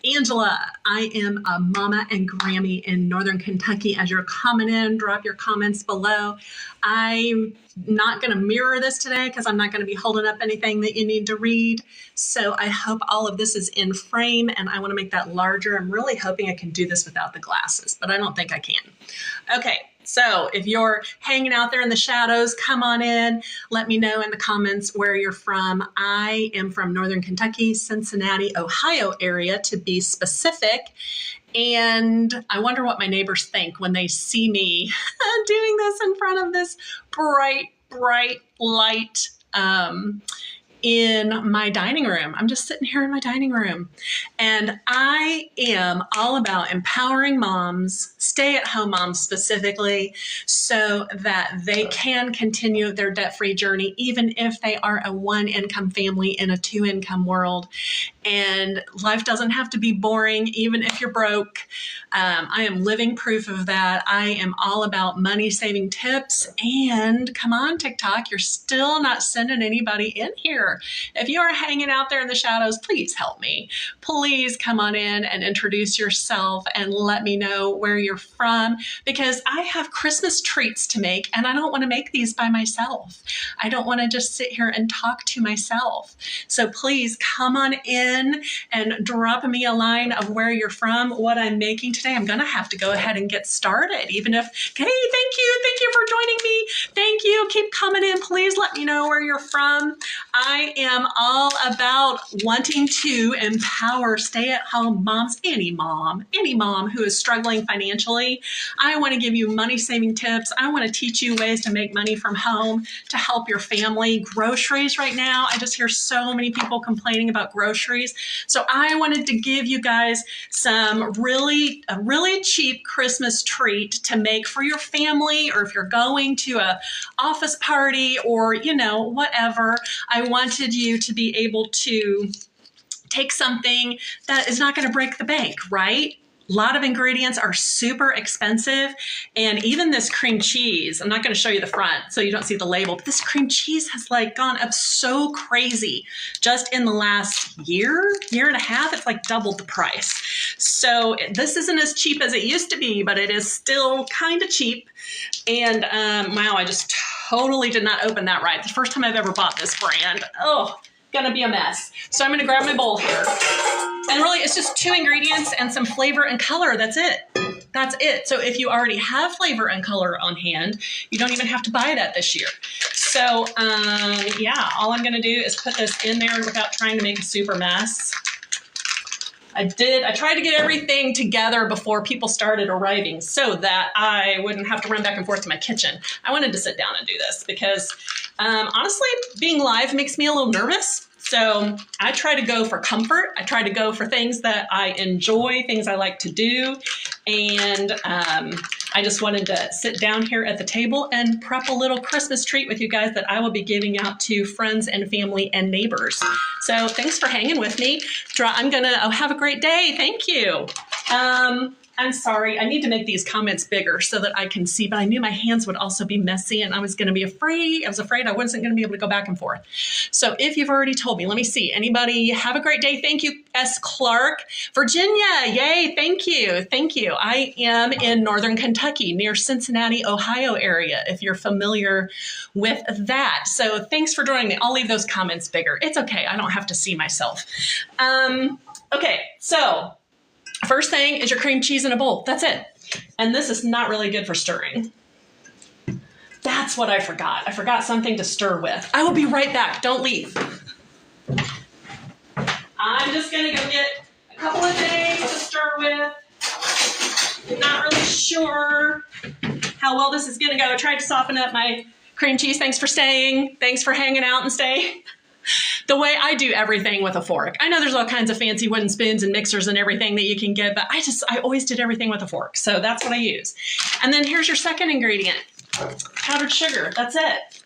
Angela. I am a Mama and Grammy in Northern Kentucky. As you're coming in, drop your comments below. I'm not going to mirror this today because I'm not going to be holding up anything that you need to read. So I hope all of this is in frame, and I want to make that larger. I'm really hoping I can do this without the glasses, but I don't think I can. Okay. So if you're hanging out there in the shadows, come on in. Let me know in the comments where you're from. I am from Northern Kentucky, Cincinnati, Ohio area to be specific. And I wonder what my neighbors think when they see me doing this in front of this bright light in my dining room. I'm just sitting here in my dining room, and I am all about empowering moms, stay-at-home moms specifically, so that they can continue their debt-free journey, even if they are a one-income family in a two-income world. And life doesn't have to be boring, even if you're broke. I am living proof of that. I am all about money-saving tips. And come on, TikTok, you're still not sending anybody in here. If you are hanging out there in the shadows, please help me. Please come on in and introduce yourself and let me know where you're from, because I have Christmas treats to make, and I don't want to make these by myself. I don't want to just sit here and talk to myself. So please come on in and drop me a line of where you're from, what I'm making today. I'm going to have to go ahead and get started, even if, hey, thank you for joining me. Thank you. Keep coming in. Please let me know where you're from. I am all about wanting to empower stay-at-home moms, any mom who is struggling financially. I want to give you money-saving tips. I want to teach you ways to make money from home to help your family. Groceries right now, I just hear so many people complaining about groceries. So I wanted to give you guys a really cheap Christmas treat to make for your family, or if you're going to a office party or, whatever. I wanted you to be able to take something that is not going to break the bank, right? A lot of ingredients are super expensive. And even this cream cheese, I'm not going to show you the front so you don't see the label, but this cream cheese has gone up so crazy just in the last year and a half. It's doubled the price. So this isn't as cheap as it used to be, but it is still kind of cheap. And wow, I just totally did not open that right. The first time I've ever bought this brand. Oh, gonna be a mess. So I'm gonna grab my bowl here. And really, it's just 2 ingredients and some flavor and color. That's it. That's it. So if you already have flavor and color on hand, you don't even have to buy that this year. So yeah, all I'm gonna do is put this in there without trying to make a super mess. I tried to get everything together before people started arriving so that I wouldn't have to run back and forth to my kitchen. I wanted to sit down and do this because honestly, being live makes me a little nervous. So I try to go for comfort. I try to go for things that I enjoy, things I like to do. And I just wanted to sit down here at the table and prep a little Christmas treat with you guys that I will be giving out to friends and family and neighbors. So thanks for hanging with me. Have a great day. Thank you. I'm sorry, I need to make these comments bigger so that I can see, but I knew my hands would also be messy and I was afraid I wasn't gonna be able to go back and forth. So if you've already told me, let me see, anybody have a great day. Thank you, S. Clark. Virginia, yay, thank you. Thank you. I am in Northern Kentucky near Cincinnati, Ohio area, if you're familiar with that. So thanks for joining me. I'll leave those comments bigger. It's okay, I don't have to see myself. Okay, so first thing is your cream cheese in a bowl. That's it. And this is not really good for stirring. That's what I forgot. I forgot something to stir with. I will be right back. Don't leave. I'm just going to go get a couple of things to stir with. I'm not really sure how well this is going to go. I tried to soften up my cream cheese. Thanks for staying. Thanks for hanging out and staying. The way I do everything with a fork. I know there's all kinds of fancy wooden spoons and mixers and everything that you can get, but I always did everything with a fork. So that's what I use. And then here's your second ingredient, powdered sugar. That's it.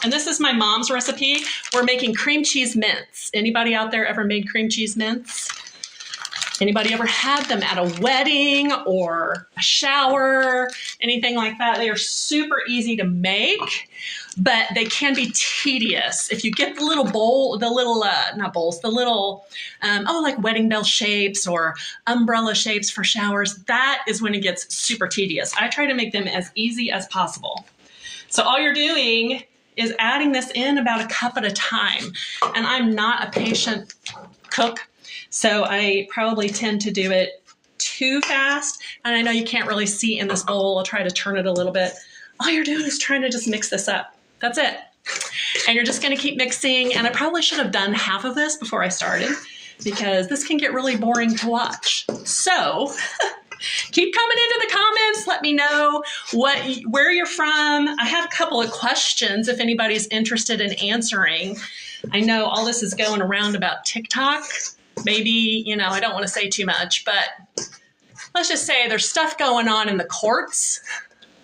And this is my mom's recipe. We're making cream cheese mints. Anybody out there ever made cream cheese mints? Anybody ever had them at a wedding or a shower, anything like that? They are super easy to make, but they can be tedious. If you get the little bowl, the little, not bowls, the little, like wedding bell shapes or umbrella shapes for showers, that is when it gets super tedious. I try to make them as easy as possible. So all you're doing is adding this in about a cup at a time. And I'm not a patient cook, so I probably tend to do it too fast. And I know you can't really see in this bowl. I'll try to turn it a little bit. All you're doing is trying to just mix this up. That's it. And you're just going to keep mixing. And I probably should have done half of this before I started, because this can get really boring to watch. So keep coming into the comments. Let me know where you're from. I have a couple of questions if anybody's interested in answering. I know all this is going around about TikTok. Maybe, I don't want to say too much, but let's just say there's stuff going on in the courts,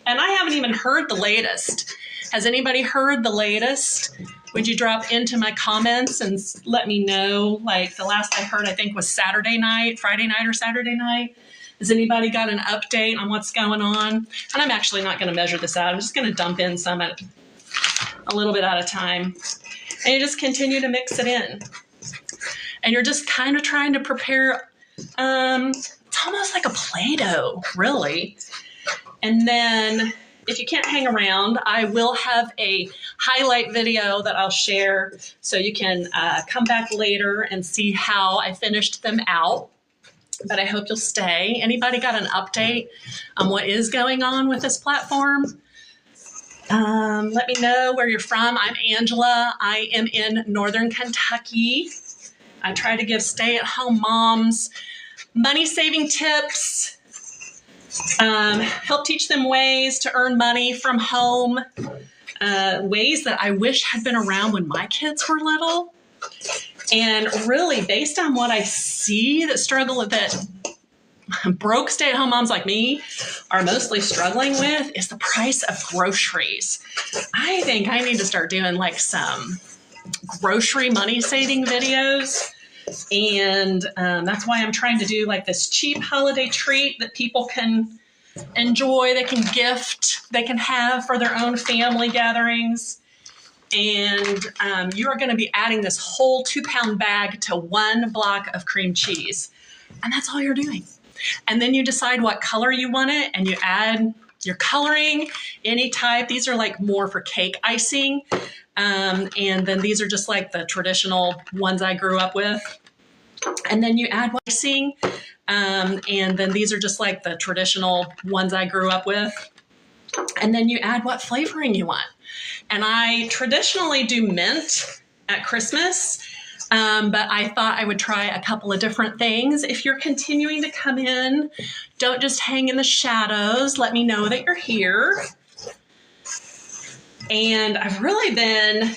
and I haven't even heard the latest. Has anybody heard the latest? Would you drop into my comments and let me know? Like, the last I heard, I think, was Friday night or Saturday night. Has anybody got an update on what's going on? And I'm actually not going to measure this out. I'm just going to dump in some at a little bit at a time. And you just continue to mix it in. And you're just kind of trying to prepare, it's almost like a Play-Doh, really. And then if you can't hang around, I will have a highlight video that I'll share, so you can come back later and see how I finished them out. But I hope you'll stay. Anybody got an update on what is going on with this platform? Let me know where you're from. I'm Angela. I am in Northern Kentucky. I try to give stay-at-home moms money-saving tips, help teach them ways to earn money from home, ways that I wish had been around when my kids were little. And really, based on what I see that broke stay-at-home moms like me are mostly struggling with, is the price of groceries. I think I need to start doing like some grocery money-saving videos. And that's why I'm trying to do like this cheap holiday treat that people can enjoy, they can gift, they can have for their own family gatherings. And you are going to be adding this whole 2-pound bag to 1 block of cream cheese. And that's all you're doing. And then you decide what color you want it, and you add your coloring, any type. These are like more for cake icing. And then these are just like the traditional ones I grew up with. And then you add icing. And then these are just like the traditional ones I grew up with. And then you add what flavoring you want. And I traditionally do mint at Christmas, but I thought I would try a couple of different things. If you're continuing to come in, don't just hang in the shadows. Let me know that you're here. And I've really been,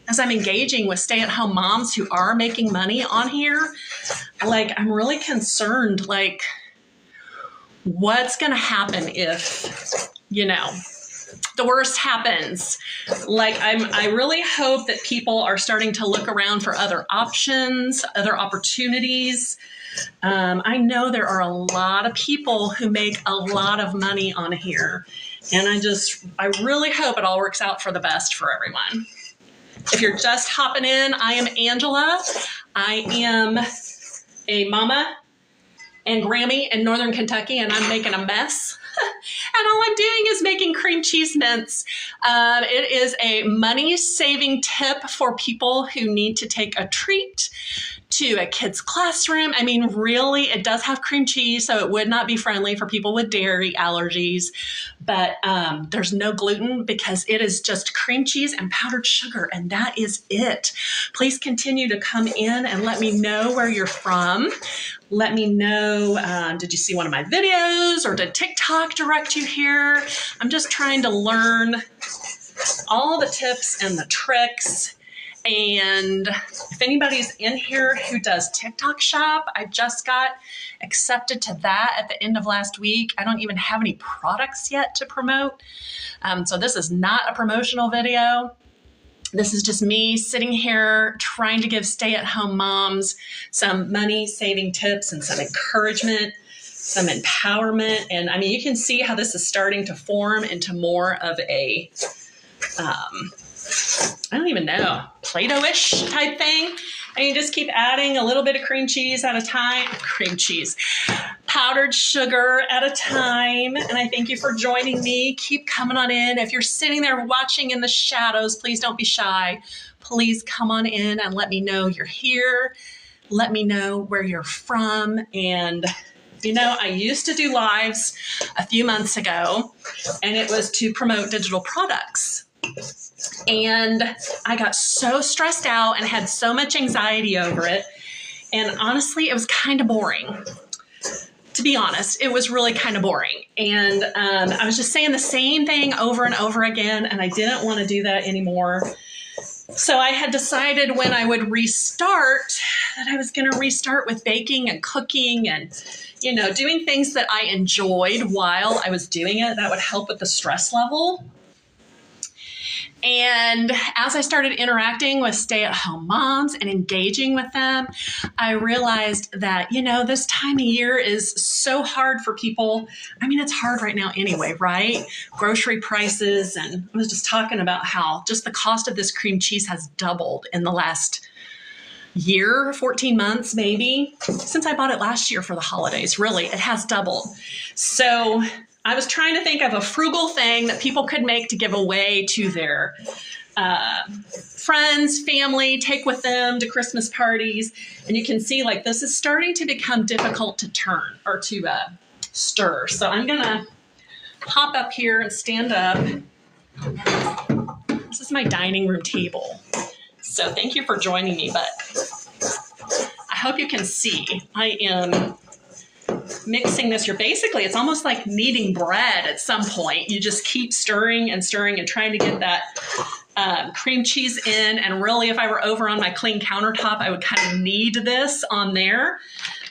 as I'm engaging with stay-at-home moms who are making money on here, like, I'm really concerned, like, what's going to happen if, the worst happens. Like, I really hope that people are starting to look around for other options, other opportunities. I know there are a lot of people who make a lot of money on here. And I really hope it all works out for the best for everyone. If you're just hopping in, I am Angela. I am a mama and Grammie in Northern Kentucky, and I'm making a mess. And all I'm doing is making cream cheese mints. It is a money-saving tip for people who need to take a treat to a kid's classroom. I mean, really, it does have cream cheese, so it would not be friendly for people with dairy allergies. But there's no gluten because it is just cream cheese and powdered sugar, and that is it. Please continue to come in and let me know where you're from. Let me know, did you see one of my videos, or did TikTok direct you here? I'm just trying to learn all the tips and the tricks. And if anybody's in here who does TikTok shop, I just got accepted to that at the end of last week. I don't even have any products yet to promote. So this is not a promotional video. This is just me sitting here trying to give stay-at-home moms some money-saving tips and some encouragement, some empowerment. And I mean, you can see how this is starting to form into more of a, I don't even know, Play-Doh-ish type thing. And you just keep adding a little bit of cream cheese at a time, powdered sugar at a time. And I thank you for joining me. Keep coming on in. If you're sitting there watching in the shadows, please don't be shy. Please come on in and let me know you're here. Let me know where you're from. And you know, I used to do lives a few months ago, and it was to promote digital products. And I got so stressed out and had so much anxiety over it. And honestly, it was kind of boring. To be honest, it was really kind of boring. And I was just saying the same thing over and over again, and I didn't want to do that anymore. So I had decided when I would restart that I was going to restart with baking and cooking and, you know, doing things that I enjoyed while I was doing it that would help with the stress level. And as I started interacting with stay-at-home moms and engaging with them, I realized that, you know, this time of year is so hard for people. I mean, it's hard right now anyway, right? Grocery prices. And I was just talking about how just the cost of this cream cheese has doubled in the last year, 14 months maybe, since I bought it last year for the holidays. Really, it has doubled. So I was trying to think of a frugal thing that people could make to give away to their friends, family, take with them to Christmas parties. And you can see like this is starting to become difficult to turn or to stir. So I'm going to hop up here and stand up. This is my dining room table. So thank you for joining me, but I hope you can see I am mixing this. It's almost like kneading bread at some point. You just keep stirring and stirring and trying to get that cream cheese in. And really, if I were over on my clean countertop, I would kind of knead this on there.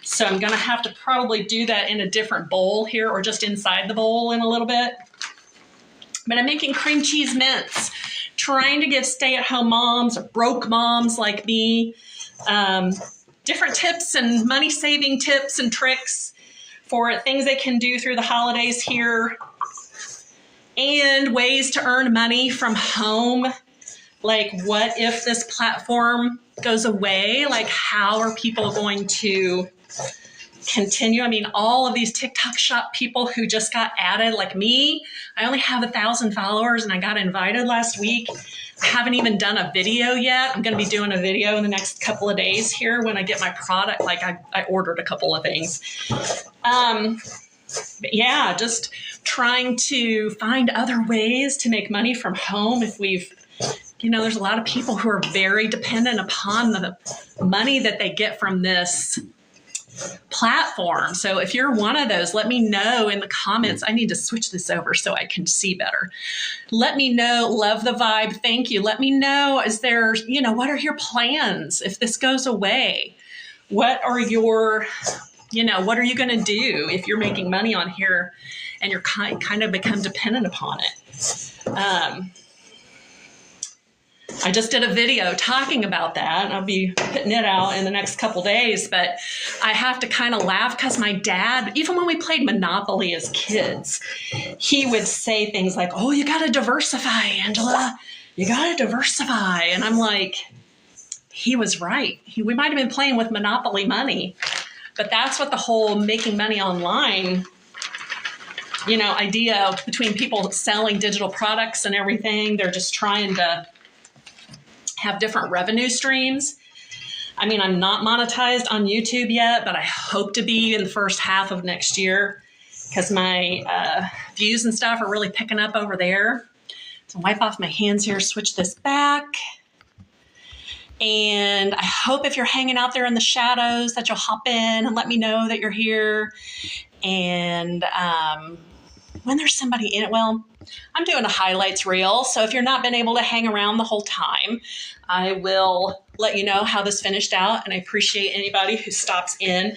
So I'm going to have to probably do that in a different bowl here or just inside the bowl in a little bit. But I'm making cream cheese mince, trying to give stay-at-home moms or broke moms like me different tips and money-saving tips and tricks for things they can do through the holidays here and ways to earn money from home. Like, what if this platform goes away? Like, how are people going to continue? I mean, all of these TikTok shop people who just got added, like me, I only have 1,000 followers and I got invited last week. I haven't even done a video yet. I'm going to be doing a video in the next couple of days here when I get my product. Like I ordered a couple of things. But yeah, just trying to find other ways to make money from home. If we've, you know, there's a lot of people who are very dependent upon the money that they get from this platform. So if you're one of those, let me know in the comments. I need to switch this over so I can see better. Let me know. Love the vibe. Thank you. Let me know, is there, you know, what are your plans if this goes away? What are your, you know, what are you going to do if you're making money on here and you're kind of become dependent upon it? I just did a video talking about that, and I'll be putting it out in the next couple days, but I have to kind of laugh because my dad, even when we played Monopoly as kids, he would say things like, oh, you got to diversify, Angela. You got to diversify. And I'm like, he was right. We might have been playing with Monopoly money, but that's what the whole making money online, you know, idea between people selling digital products and everything. They're just trying to have different revenue streams. I mean, I'm not monetized on YouTube yet, but I hope to be in the first half of next year because my views and stuff are really picking up over there. So wipe off my hands here, switch this back. And I hope if you're hanging out there in the shadows that you'll hop in and let me know that you're here. And when there's somebody in it, well, I'm doing a highlights reel. So if you're not been able to hang around the whole time, I will let you know how this finished out. And I appreciate anybody who stops in.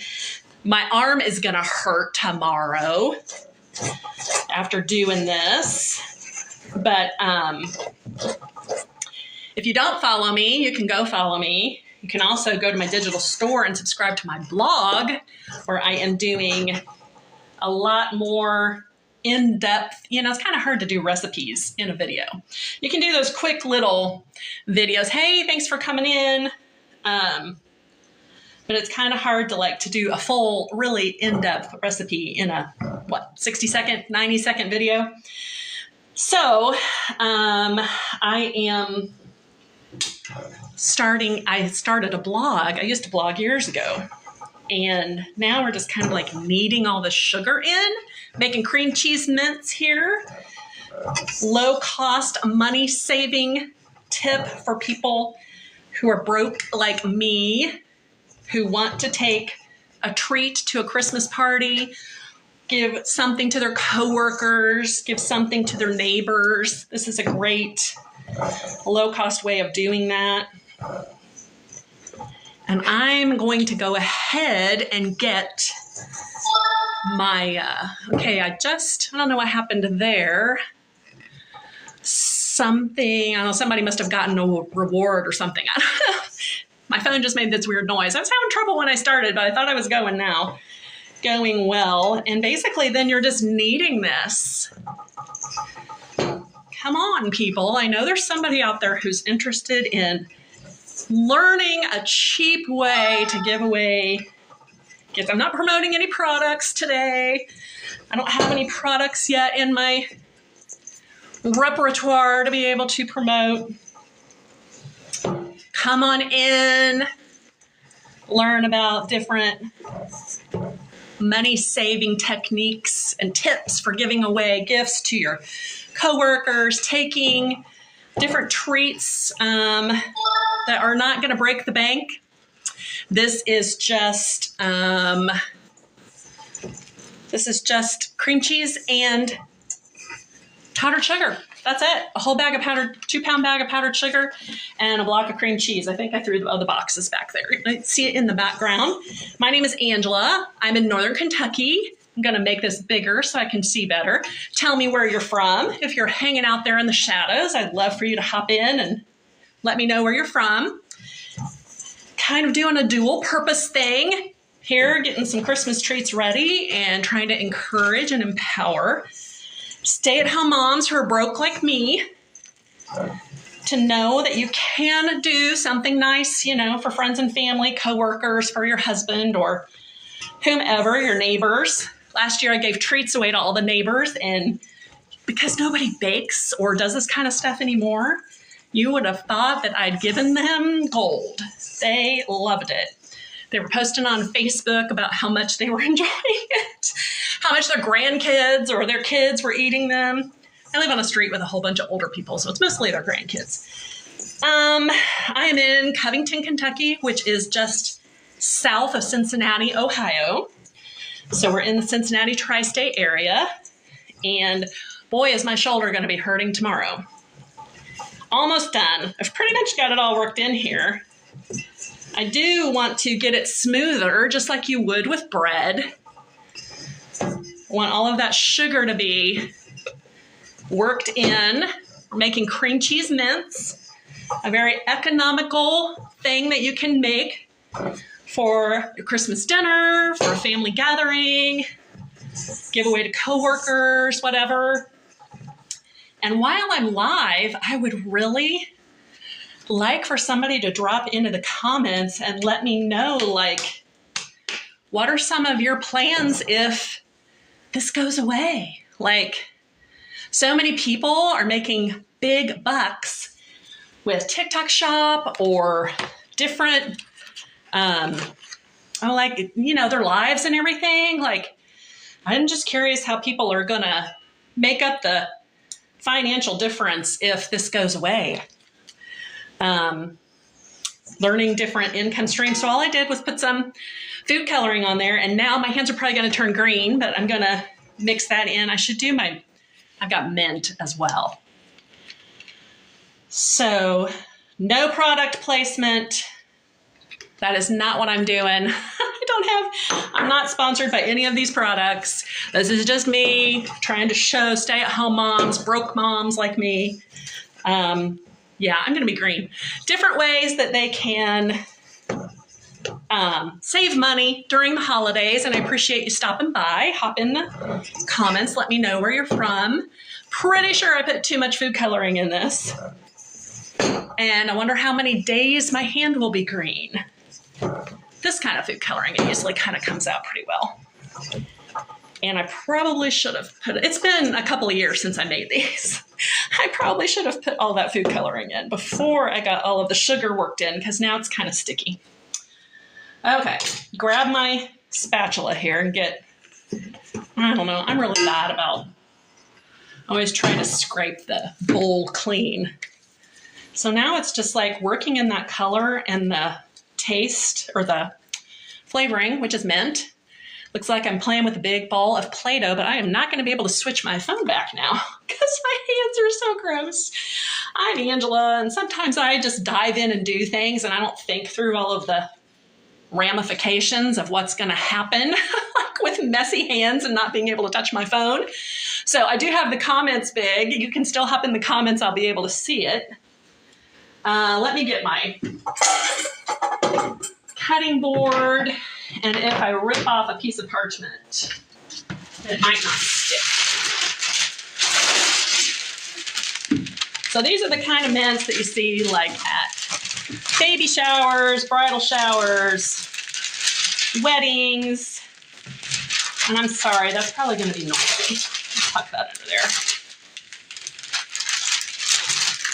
My arm is going to hurt tomorrow after doing this. But If you don't follow me, you can go follow me. You can also go to my digital store and subscribe to my blog, where I am doing a lot more in-depth, it's kind of hard to do recipes in a video. You can do those quick little videos. Hey, thanks for coming in. But it's kind of hard to do a full, really in-depth recipe in a, 60-second, 90-second video. So I started a blog. I used to blog years ago. And now we're just kind of kneading all the sugar in, making cream cheese mints here. Low cost, money saving tip for people who are broke like me, who want to take a treat to a Christmas party, give something to their coworkers, give something to their neighbors. This is a great low cost way of doing that. And I'm going to go ahead and get my, I don't know what happened there. Somebody must have gotten a reward or something. I don't know. My phone just made this weird noise. I was having trouble when I started, but I thought I was going now. Going well. And basically then you're just kneading this. Come on, people. I know there's somebody out there who's interested in learning a cheap way to give away gifts. I'm not promoting any products today. I don't have any products yet in my repertoire to be able to promote. Come on in, learn about different money-saving techniques and tips for giving away gifts to your coworkers, taking different treats that are not going to break the bank. This is just cream cheese and powdered sugar. That's it. A whole bag of 2-pound bag of powdered sugar and a block of cream cheese. I think I threw the boxes back there. You see it in the background. My name is Angela. I'm in Northern Kentucky. I'm going to make this bigger so I can see better. Tell me where you're from. If you're hanging out there in the shadows, I'd love for you to hop in and let me know where you're from. Kind of doing a dual purpose thing here, getting some Christmas treats ready and trying to encourage and empower stay-at-home moms who are broke like me to know that you can do something nice, for friends and family, coworkers, for your husband or whomever, your neighbors. Last year I gave treats away to all the neighbors, and because nobody bakes or does this kind of stuff anymore, you would have thought that I'd given them gold. They loved it. They were posting on Facebook about how much they were enjoying it, how much their grandkids or their kids were eating them. I live on a street with a whole bunch of older people, so it's mostly their grandkids. I am in Covington, Kentucky, which is just south of Cincinnati, Ohio. So we're in the Cincinnati tri-state area, and boy, is my shoulder going to be hurting tomorrow. Almost done. I've pretty much got it all worked in here. I do want to get it smoother, just like you would with bread. I want all of that sugar to be worked in. We're making cream cheese mints, a very economical thing that you can make for your Christmas dinner, for a family gathering, give away to coworkers, whatever. And while I'm live, I would really like for somebody to drop into the comments and let me know, what are some of your plans if this goes away? So many people are making big bucks with TikTok Shop or different, their lives and everything. I'm just curious how people are gonna make up the financial difference if this goes away. Learning different income streams. So all I did was put some food coloring on there, and now my hands are probably going to turn green, but I'm going to mix that in. I've got mint as well. So no product placement. That is not what I'm doing. I'm not sponsored by any of these products. This is just me trying to show stay-at-home moms, broke moms like me, Yeah, I'm going to be green. Different ways that they can save money during the holidays. And I appreciate you stopping by. Hop in the comments. Let me know where you're from. Pretty sure I put too much food coloring in this. And I wonder how many days my hand will be green. This kind of food coloring, it usually kind of comes out pretty well. And I probably should have put, it's been a couple of years since I made these. I probably should have put all that food coloring in before I got all of the sugar worked in, because now it's kind of sticky. Okay, grab my spatula here and get, I don't know, I'm really bad about always trying to scrape the bowl clean. So now it's just like working in that color and the taste or the flavoring, which is mint. Looks like I'm playing with a big ball of Play-Doh, but I am not going to be able to switch my phone back now because my hands are so gross. I'm Angela, and sometimes I just dive in and do things, and I don't think through all of the ramifications of what's going to happen like with messy hands and not being able to touch my phone. So I do have the comments big. You can still hop in the comments. I'll be able to see it. Let me get my cutting board, and if I rip off a piece of parchment, it might not stick. So these are the kind of mints that you see like at baby showers, bridal showers, weddings. And I'm sorry, that's probably going to be noisy. I'll tuck that under there.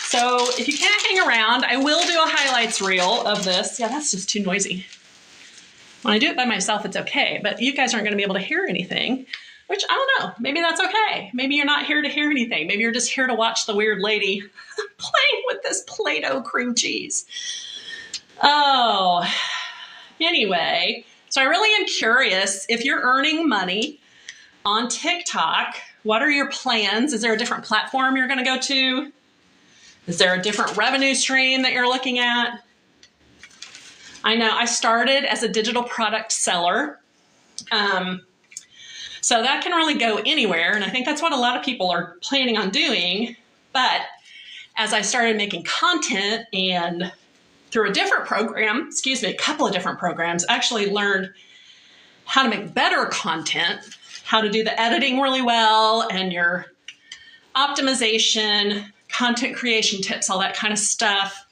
So if you can't hang around, I will do a highlights reel of this. Yeah, that's just too noisy. When I do it by myself, it's okay, but you guys aren't going to be able to hear anything, which I don't know. Maybe that's okay. Maybe you're not here to hear anything. Maybe you're just here to watch the weird lady playing with this Play-Doh cream cheese. Oh, anyway, so I really am curious if you're earning money on TikTok, what are your plans? Is there a different platform you're going to go to? Is there a different revenue stream that you're looking at? I know I started as a digital product seller. So that can really go anywhere. And I think that's what a lot of people are planning on doing. But as I started making content and through a different program, a couple of different programs, actually learned how to make better content, how to do the editing really well and your optimization, content creation tips, all that kind of stuff.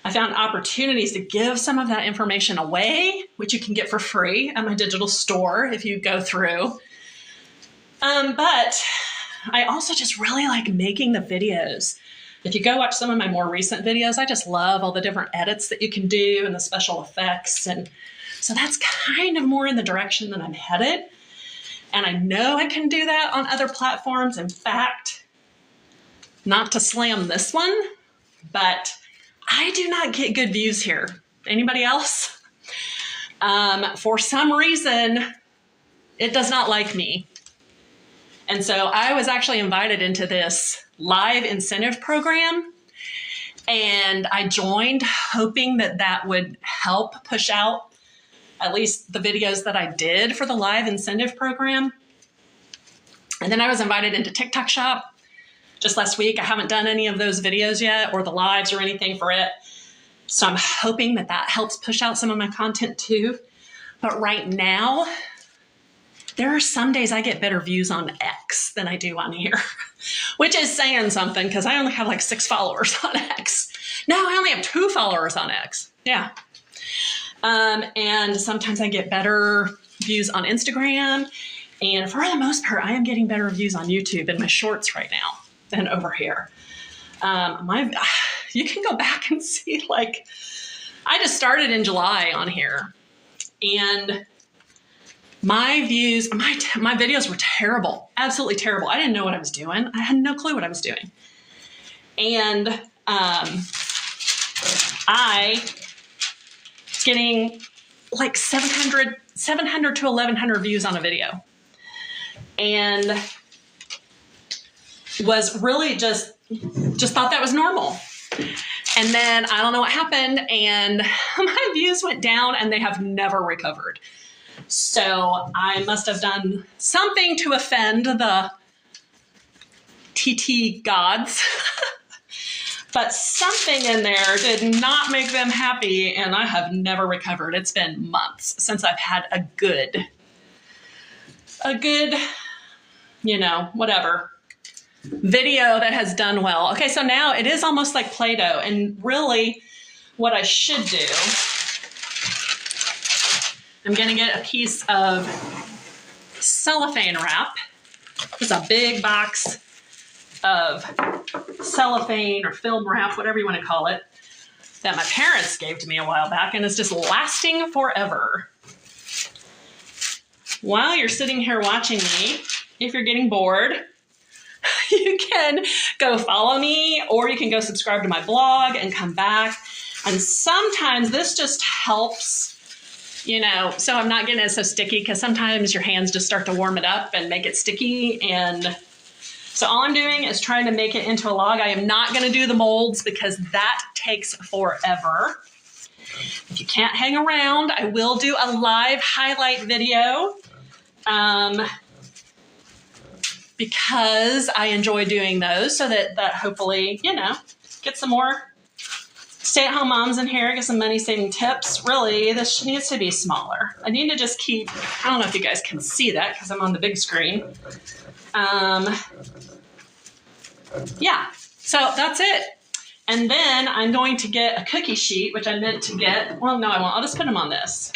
I found opportunities to give some of that information away, which you can get for free at my digital store if you go through. But I also just really like making the videos. If you go watch some of my more recent videos, I just love all the different edits that you can do and the special effects. And so that's kind of more in the direction that I'm headed. And I know I can do that on other platforms. In fact, not to slam this one, but I do not get good views here. Anybody else? For some reason, it does not like me. And so I was actually invited into this live incentive program, and I joined hoping that that would help push out at least the videos that I did for the live incentive program. And then I was invited into TikTok Shop just last week. I haven't done any of those videos yet or the lives or anything for it. So I'm hoping that that helps push out some of my content too. But right now, there are some days I get better views on X than I do on here, which is saying something because I only have like 6 followers on X. No, I only have 2 followers on X. Yeah. And sometimes I get better views on Instagram. And for the most part, I am getting better views on YouTube in my shorts right now than over here. You can go back and see, like, I just started in July on here, and my views, my videos were terrible, absolutely terrible. I didn't know what I was doing. I had no clue what I was doing. And I was getting like 700 to 1,100 views on a video, and was really just thought that was normal. And then I don't know what happened, and my views went down, and they have never recovered. So I must have done something to offend the TT gods. but something in there did not make them happy, and I have never recovered. It's been months since I've had a good, you know, whatever, video that has done well. Okay, so now it is almost like Play-Doh, and really what I should do, I'm gonna get a piece of cellophane wrap. It's a big box of cellophane or film wrap, whatever you want to call it, that my parents gave to me a while back, and it's just lasting forever. While you're sitting here watching me, if you're getting bored, you can go follow me, or you can go subscribe to my blog and come back. And sometimes this just helps, you know, so I'm not getting it so sticky, because sometimes your hands just start to warm it up and make it sticky. And so all I'm doing is trying to make it into a log. I am not going to do the molds because that takes forever. If you can't hang around, I will do a live highlight video because I enjoy doing those, so that hopefully, you know, get some more stay-at-home moms in here, get some money-saving tips. Really, this needs to be smaller. I need to just keep, I don't know if you guys can see that because I'm on the big screen. Yeah, so that's it. And then I'm going to get a cookie sheet, which I meant to get. Well, no, I won't. I'll just put them on this.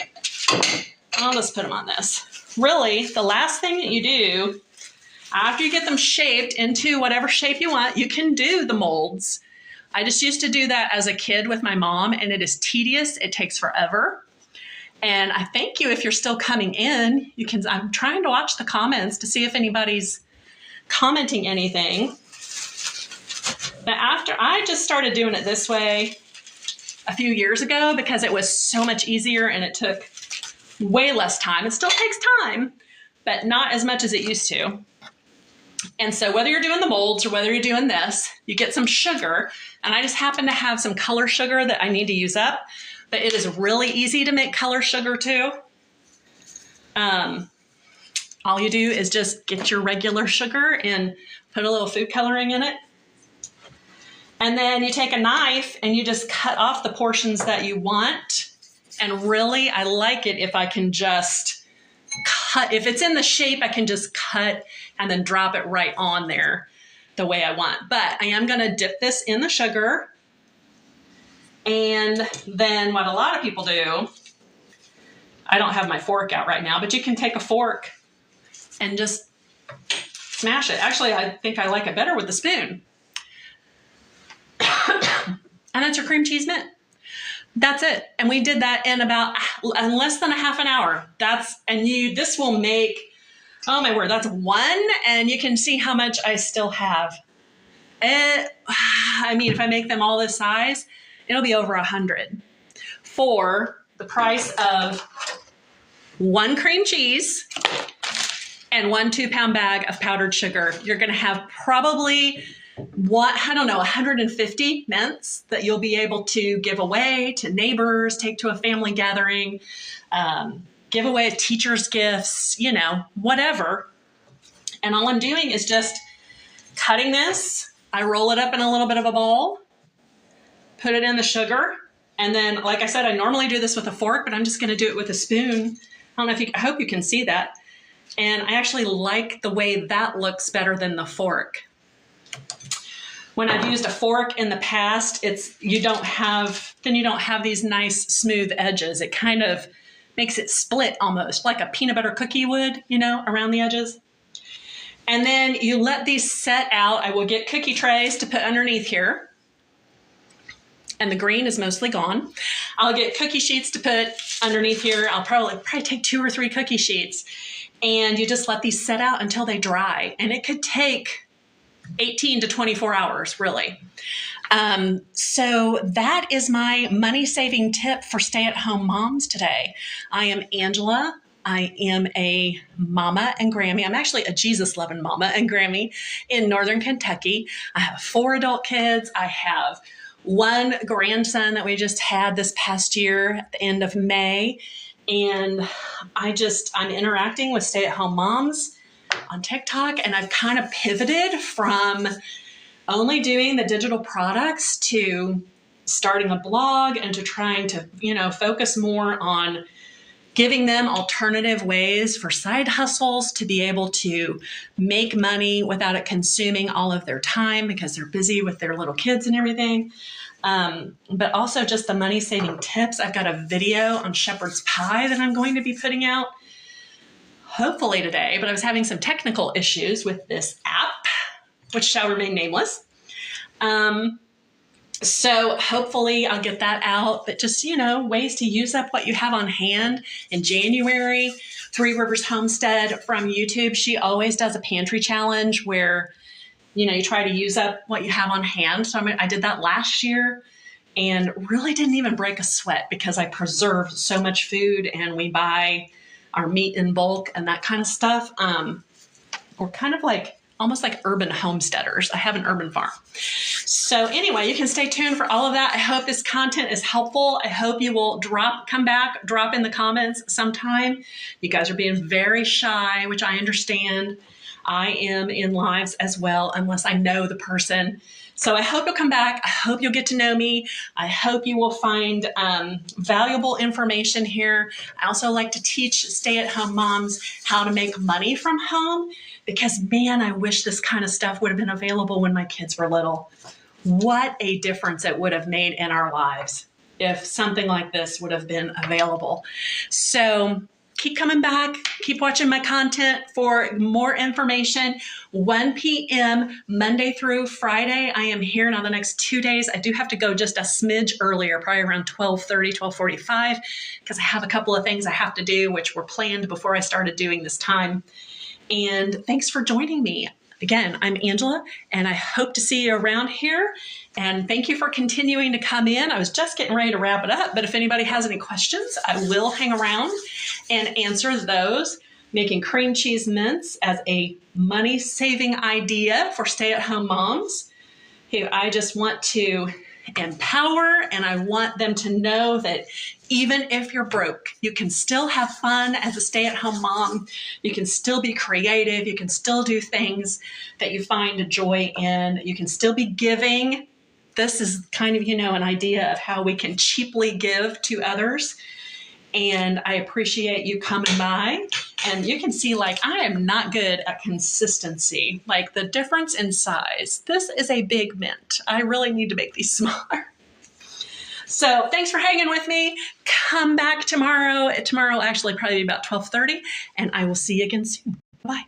Really, the last thing that you do after you get them shaped into whatever shape you want, you can do the molds. I just used to do that as a kid with my mom, and it is tedious. It takes forever. And I thank you if you're still coming in. You can. I'm trying to watch the comments to see if anybody's commenting anything. But after I just started doing it this way a few years ago because it was so much easier and it took way less time. It still takes time, but not as much as it used to. And so whether you're doing the molds or whether you're doing this, you get some sugar. And I just happen to have some color sugar that I need to use up. But it is really easy to make color sugar too. All you do is just get your regular sugar and put a little food coloring in it. And then you take a knife and you just cut off the portions that you want. And really, I like it if I can just cut. If it's in the shape, I can just cut and then drop it right on there the way I want. But I am going to dip this in the sugar. And then what a lot of people do, I don't have my fork out right now, but you can take a fork and just smash it. Actually, I think I like it better with the spoon. And that's your cream cheese mint. That's it. And we did that in less than a half an hour. This will make, oh my word, that's one. And you can see how much I still have. I mean, if I make them all this size, it'll be over 100 for the price of one cream cheese and 1 2-pound bag of powdered sugar. You're going to have probably 150 mints that you'll be able to give away to neighbors, take to a family gathering, give away as teacher's gifts, you know, whatever. And all I'm doing is just cutting this. I roll it up in a little bit of a ball, put it in the sugar. And then, like I said, I normally do this with a fork, but I'm just going to do it with a spoon. I hope you can see that. And I actually like the way that looks better than the fork. When I've used a fork in the past, you don't have these nice smooth edges. It kind of makes it split almost like a peanut butter cookie would, you know, around the edges. And then you let these set out. I will get cookie trays to put underneath here. And the green is mostly gone. I'll get cookie sheets to put underneath here. I'll probably take 2 or 3 cookie sheets. And you just let these set out until they dry. And it could take 18 to 24 hours, really. So that is my money-saving tip for stay-at-home moms today. I am Angela. I am a mama and Grammy. I'm actually a Jesus-loving mama and Grammy in Northern Kentucky. I have 4 adult kids. I have 1 grandson that we just had this past year at the end of May. And I'm interacting with stay-at-home moms on TikTok, and I've kind of pivoted from only doing the digital products to starting a blog and to trying to, focus more on giving them alternative ways for side hustles to be able to make money without it consuming all of their time because they're busy with their little kids and everything. But also just the money saving tips. I've got a video on shepherd's pie that I'm going to be putting out hopefully today, but I was having some technical issues with this app, which shall remain nameless. So hopefully I'll get that out, but just, ways to use up what you have on hand. In January, Three Rivers Homestead from YouTube, she always does a pantry challenge where, you try to use up what you have on hand. So I did that last year and really didn't even break a sweat because I preserve so much food and we buy our meat in bulk and that kind of stuff. We're kind of almost like urban homesteaders. I have an urban farm. So anyway, you can stay tuned for all of that. I hope this content is helpful. I hope you will come back, drop in the comments sometime. You guys are being very shy, which I understand. I am in lives as well, unless I know the person. So I hope you'll come back. I hope you'll get to know me. I hope you will find valuable information here. I also like to teach stay-at-home moms how to make money from home because, man, I wish this kind of stuff would have been available when my kids were little. What a difference it would have made in our lives if something like this would have been available. So keep coming back. Keep watching my content for more information. 1 p.m. Monday through Friday. I am here now the next 2 days. I do have to go just a smidge earlier, probably around 12:30, 12:45, because I have a couple of things I have to do, which were planned before I started doing this time. And thanks for joining me. Again, I'm Angela, and I hope to see you around here. And thank you for continuing to come in. I was just getting ready to wrap it up, but if anybody has any questions, I will hang around and answer those. Making cream cheese mince as a money-saving idea for stay-at-home moms who I just want to empower, and I want them to know that even if you're broke, you can still have fun as a stay-at-home mom. You can still be creative. You can still do things that you find joy in. You can still be giving. This is kind of, an idea of how we can cheaply give to others. And I appreciate you coming by. And you can see, I am not good at consistency. The difference in size. This is a big mint. I really need to make these smaller. So thanks for hanging with me. Come back tomorrow. Tomorrow will actually probably be about 12:30. And I will see you again soon. Bye.